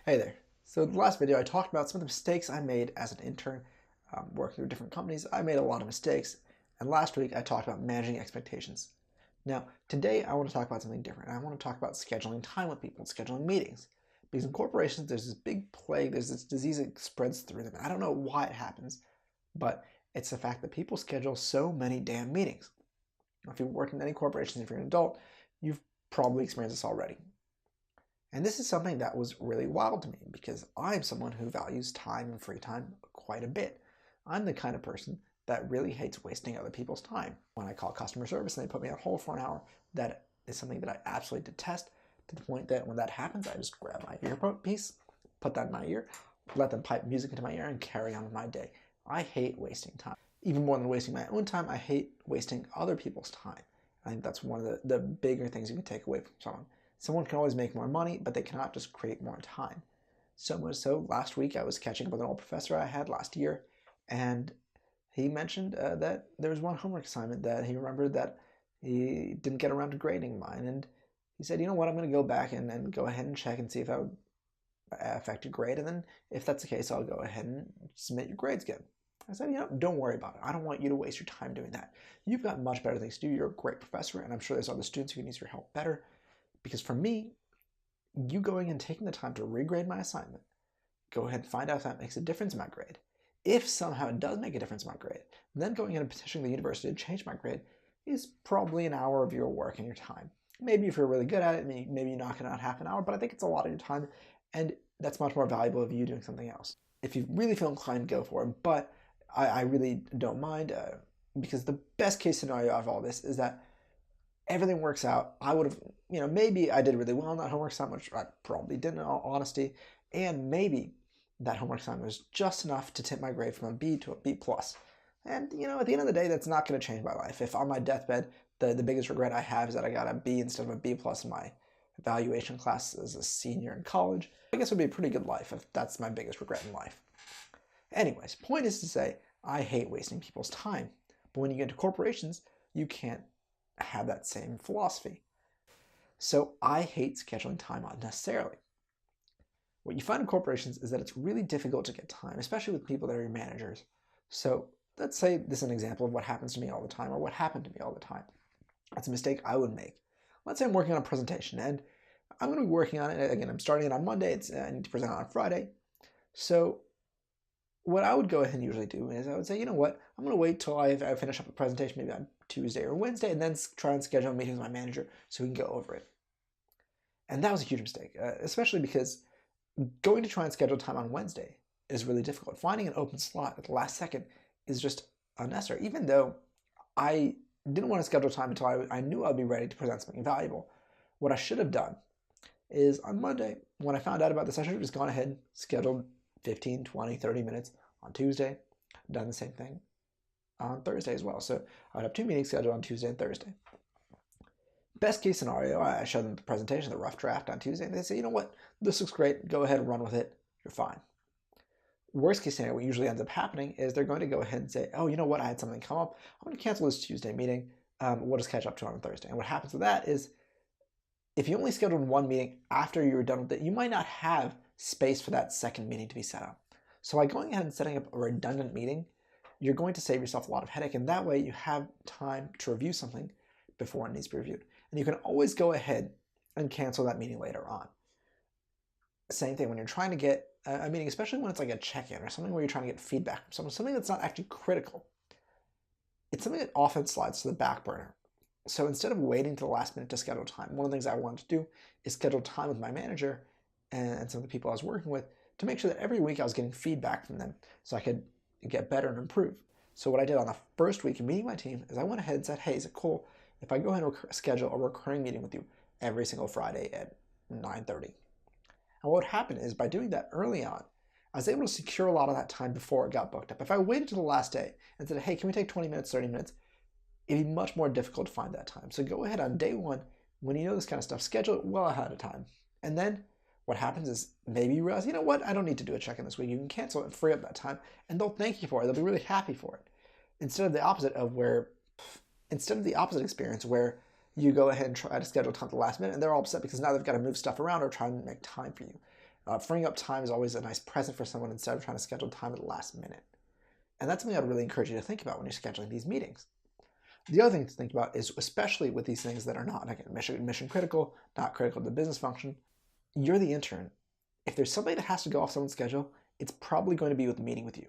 Hey there. So in the last video I talked about some of the mistakes I made as an intern working with different companies. I made a lot of mistakes, and last week I talked about managing expectations. Now today I want to talk about something different. I want to talk about scheduling time with people, scheduling meetings. Because in corporations there's this big plague, there's this disease that spreads through them. I don't know why it happens, but it's the fact that people schedule so many damn meetings. If you work in any corporations, if you're an adult, you've probably experienced this already. And this is something that was really wild to me because I'm someone who values time and free time quite a bit. I'm the kind of person that really hates wasting other people's time. When I call customer service and they put me on hold for an hour, that is something that I absolutely detest, to the point that when that happens, I just grab my earpiece, put that in my ear, let them pipe music into my ear, and carry on with my day. I hate wasting time. Even more than wasting my own time, I hate wasting other people's time. I think that's one of the bigger things you can take away from someone. Someone can always make more money, but they cannot just create more time. So much so, last week I was catching up with an old professor I had last year, and he mentioned that there was one homework assignment that he remembered that he didn't get around to grading mine, and he said, you know what, I'm going to go back and go ahead and check and see if that would affect your grade, and then if that's the case, I'll go ahead and submit your grades again. I said, don't worry about it. I don't want you to waste your time doing that. You've got much better things to do. You're a great professor, and I'm sure there's other students who can use your help better. Because for me, you going and taking the time to regrade my assignment, go ahead and find out if that makes a difference in my grade. If somehow it does make a difference in my grade, then going in and petitioning the university to change my grade is probably an hour of your work and your time. Maybe if you're really good at it, maybe you knock it out half an hour, but I think it's a lot of your time, and that's much more valuable of you doing something else. If you really feel inclined, go for it, but I really don't mind, because the best case scenario out of all this is that everything works out. I would have, maybe I did really well on that homework assignment, which I probably didn't in all honesty, and maybe that homework assignment was just enough to tip my grade from a B to a B+. And, at the end of the day, that's not going to change my life. If on my deathbed, the biggest regret I have is that I got a B instead of a B+ in my evaluation class as a senior in college, I guess it would be a pretty good life if that's my biggest regret in life. Anyways, point is to say, I hate wasting people's time. But when you get into corporations, you can't have that same philosophy. So I hate scheduling time unnecessarily. What you find in corporations is that it's really difficult to get time, especially with people that are your managers. So let's say this is an example of what happens to me all the time, or what happened to me all the time. That's a mistake I would make. Let's say I'm working on a presentation, and I'm going to be working on it. Again, I'm starting it on Monday. I need to present it on Friday. So what I would go ahead and usually do is I would say, you know what, I'm going to wait till I finish up a presentation maybe on Tuesday or Wednesday, and then try and schedule a meeting with my manager so we can go over it. And that was a huge mistake, especially because going to try and schedule time on Wednesday is really difficult. Finding an open slot at the last second is just unnecessary, even though I didn't want to schedule time until I knew I'd be ready to present something valuable. What I should have done is on Monday, when I found out about this, I should have just gone ahead and scheduled 15, 20, 30 minutes on Tuesday, done the same thing on Thursday as well. So I would have 2 meetings scheduled on Tuesday and Thursday. Best case scenario, I show them the presentation, the rough draft on Tuesday, and they say, you know what, this looks great, go ahead and run with it, you're fine. Worst case scenario, what usually ends up happening is they're going to go ahead and say, oh, you know what, I had something come up, I'm going to cancel this Tuesday meeting, we'll just catch up to it on Thursday. And what happens with that is, if you only scheduled one meeting after you were done with it, you might not have space for that second meeting to be set up. So by going ahead and setting up a redundant meeting, you're going to save yourself a lot of headache, and that way you have time to review something before it needs to be reviewed. And you can always go ahead and cancel that meeting later on. Same thing when you're trying to get a meeting, especially when it's like a check-in or something where you're trying to get feedback from someone, something that's not actually critical. It's something that often slides to the back burner. So instead of waiting to the last minute to schedule time, one of the things I wanted to do is schedule time with my manager and some of the people I was working with to make sure that every week I was getting feedback from them so I could get better and improve. So what I did on the first week of meeting my team is I went ahead and said, hey, is it cool if I go ahead and schedule a recurring meeting with you every single Friday at 9:30? And what happened is by doing that early on, I was able to secure a lot of that time before it got booked up. If I waited to the last day and said, hey, can we take 20 minutes, 30 minutes, it'd be much more difficult to find that time. So go ahead on day one, when you know this kind of stuff, schedule it well ahead of time. And then what happens is maybe you realize, you know what, I don't need to do a check-in this week. You can cancel it and free up that time, and they'll thank you for it. They'll be really happy for it. Instead of the opposite experience where you go ahead and try to schedule time at the last minute and they're all upset because now they've got to move stuff around or try and make time for you. Freeing up time is always a nice present for someone instead of trying to schedule time at the last minute. And that's something I'd really encourage you to think about when you're scheduling these meetings. The other thing to think about is, especially with these things that are not mission critical, not critical to the business function, you're the intern. If there's somebody that has to go off someone's schedule, it's probably going to be with the meeting with you.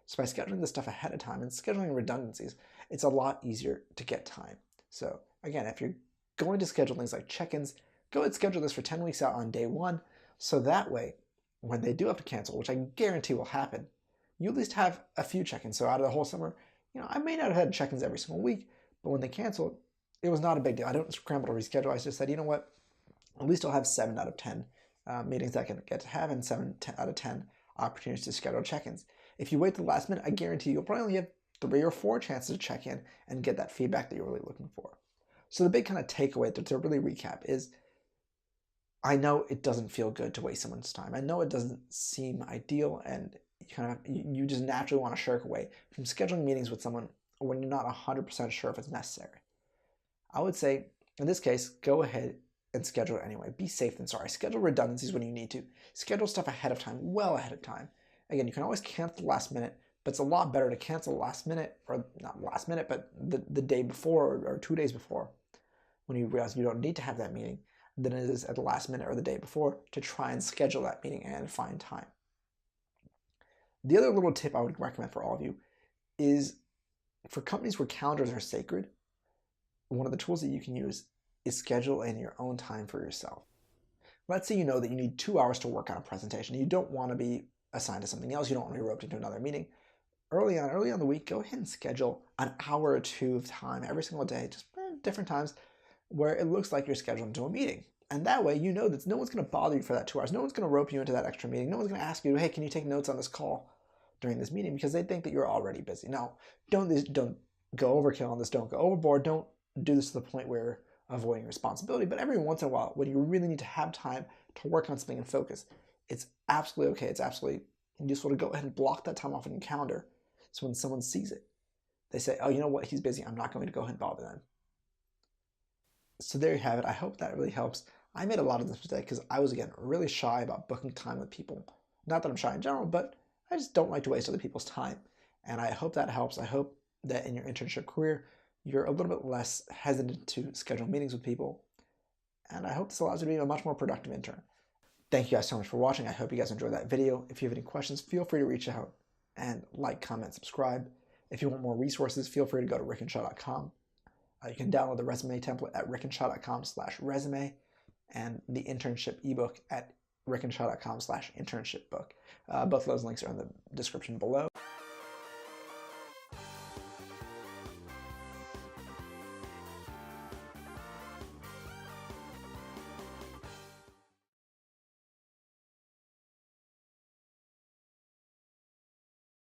So by scheduling this stuff ahead of time and scheduling redundancies, it's a lot easier to get time. So again, if you're going to schedule things like check-ins, go ahead and schedule this for 10 weeks out on day one. So that way, when they do have to cancel, which I guarantee will happen, you at least have a few check-ins. So out of the whole summer, I may not have had check-ins every single week, but when they canceled, it was not a big deal. I don't scramble to reschedule. I just said, you know what, at least I'll have 7 out of 10 meetings I can get to have and 7 out of 10 opportunities to schedule check-ins. If you wait to the last minute, I guarantee you'll probably only have 3 or 4 chances to check in and get that feedback that you're really looking for. So the big kind of takeaway to really recap is, I know it doesn't feel good to waste someone's time. I know it doesn't seem ideal, and you just naturally want to shirk away from scheduling meetings with someone when you're not 100% sure if it's necessary. I would say, in this case, go ahead and schedule it anyway. Be safe than sorry. Schedule redundancies when you need to. Schedule stuff ahead of time, well ahead of time. Again, you can always cancel the last minute, but it's a lot better to cancel the last minute, or not last minute, but the day before or 2 days before, when you realize you don't need to have that meeting, than it is at the last minute or the day before to try and schedule that meeting and find time. The other little tip I would recommend for all of you is, for companies where calendars are sacred, one of the tools that you can use is schedule in your own time for yourself. Let's say you know that you need 2 hours to work on a presentation. You don't want to be assigned to something else. You don't want to be roped into another meeting. Early on the week, go ahead and schedule an hour or 2 of time every single day, just different times, where it looks like you're scheduled into a meeting. And that way, you know that no one's going to bother you for that 2 hours. No one's going to rope you into that extra meeting. No one's going to ask you, hey, can you take notes on this call during this meeting? Because they think that you're already busy. Now, don't go overkill on this. Don't go overboard. Don't do this to the point where you're avoiding responsibility. But every once in a while, when you really need to have time to work on something and focus, it's absolutely okay. It's absolutely useful to go ahead and block that time off in your calendar. So when someone sees it, they say, oh, you know what? He's busy. I'm not going to go ahead and bother them. So there you have it. I hope that really helps. I made a lot of this mistake because I was, again, really shy about booking time with people. Not that I'm shy in general, but I just don't like to waste other people's time. And I hope that helps. I hope that in your internship career, you're a little bit less hesitant to schedule meetings with people. And I hope this allows you to be a much more productive intern. Thank you guys so much for watching. I hope you guys enjoyed that video. If you have any questions, feel free to reach out and like, comment, subscribe. If you want more resources, feel free to go to rickandshaw.com. You can download the resume template at rickandshaw.com/resume and the internship ebook at rickandshaw.com/internshipbook. Both of those links are in the description below.